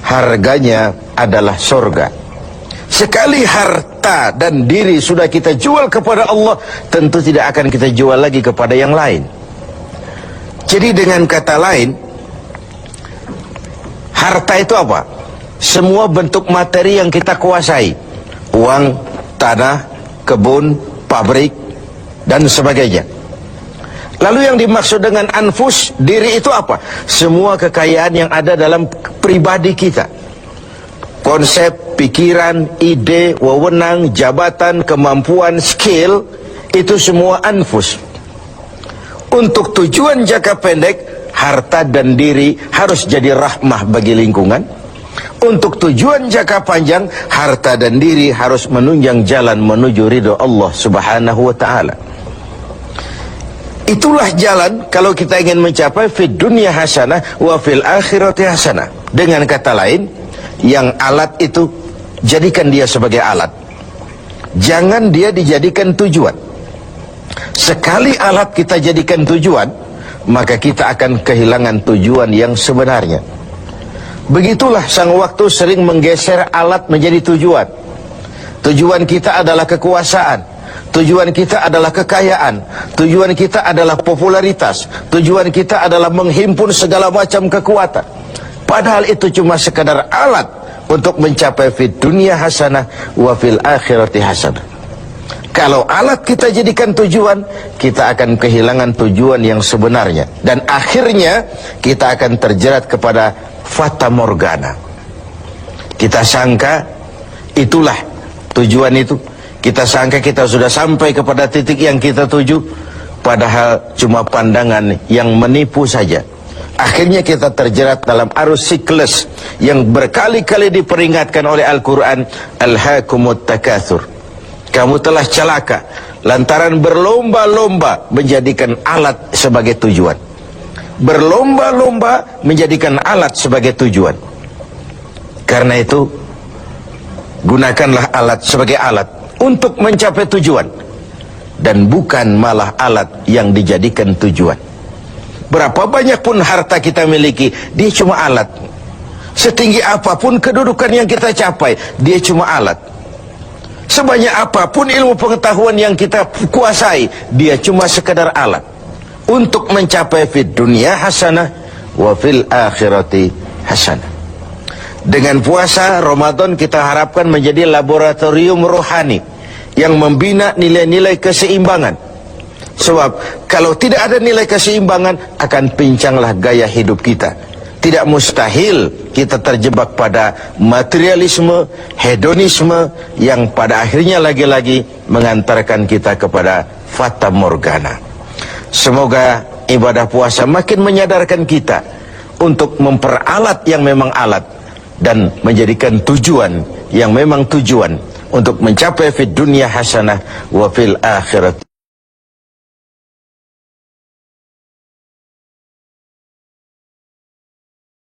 harganya adalah surga. Sekali harta dan diri sudah kita jual kepada Allah, tentu tidak akan kita jual lagi kepada yang lain. Jadi dengan kata lain, harta itu apa? Semua bentuk materi yang kita kuasai. Uang, tanah, kebun, pabrik, dan sebagainya. Lalu yang dimaksud dengan anfus, diri itu apa? Semua kekayaan yang ada dalam pribadi kita. Konsep, pikiran, ide, wewenang, jabatan, kemampuan, skill, itu semua anfus. Untuk tujuan jangka pendek, harta dan diri harus jadi rahmah bagi lingkungan. Untuk tujuan jangka panjang, harta dan diri harus menunjang jalan menuju ridho Allah Subhanahu wa ta'ala. Itulah jalan kalau kita ingin mencapai fid dunya hasanah wa fil akhirati hasanah. Dengan kata lain, yang alat itu jadikan dia sebagai alat, jangan dia dijadikan tujuan. Sekali alat kita jadikan tujuan, maka kita akan kehilangan tujuan yang sebenarnya. Begitulah sang waktu sering menggeser alat menjadi tujuan. Tujuan kita adalah kekuasaan, tujuan kita adalah kekayaan, tujuan kita adalah popularitas, tujuan kita adalah menghimpun segala macam kekuatan. Padahal itu cuma sekadar alat untuk mencapai fid dunya hasanah wa fil akhirati hasanah. Kalau alat kita jadikan tujuan, kita akan kehilangan tujuan yang sebenarnya. Dan akhirnya kita akan terjerat kepada fata morgana. Kita sangka itulah tujuan itu. Kita sangka kita sudah sampai kepada titik yang kita tuju, padahal cuma pandangan yang menipu saja. Akhirnya kita terjerat dalam arus siklus yang berkali-kali diperingatkan oleh Al-Quran. Alhaakumut takatsur. Kamu telah celaka lantaran berlomba-lomba menjadikan alat sebagai tujuan. Berlomba-lomba menjadikan alat sebagai tujuan. Karena itu, gunakanlah alat sebagai alat untuk mencapai tujuan, dan bukan malah alat yang dijadikan tujuan. Berapa banyak pun harta kita miliki, dia cuma alat. Setinggi apapun kedudukan yang kita capai, dia cuma alat. Sebanyak apapun ilmu pengetahuan yang kita kuasai, dia cuma sekedar alat untuk mencapai fid dunya hasanah wa fil akhirati hasanah. Dengan puasa Ramadan kita harapkan menjadi laboratorium rohani yang membina nilai-nilai keseimbangan. Sebab kalau tidak ada nilai keseimbangan, akan pincanglah gaya hidup kita. Tidak mustahil kita terjebak pada materialisme, hedonisme yang pada akhirnya lagi-lagi mengantarkan kita kepada fata morgana. Semoga ibadah puasa makin menyadarkan kita untuk memperalat yang memang alat, dan menjadikan tujuan yang memang tujuan untuk mencapai fid dunya hasanah wa fil akhirat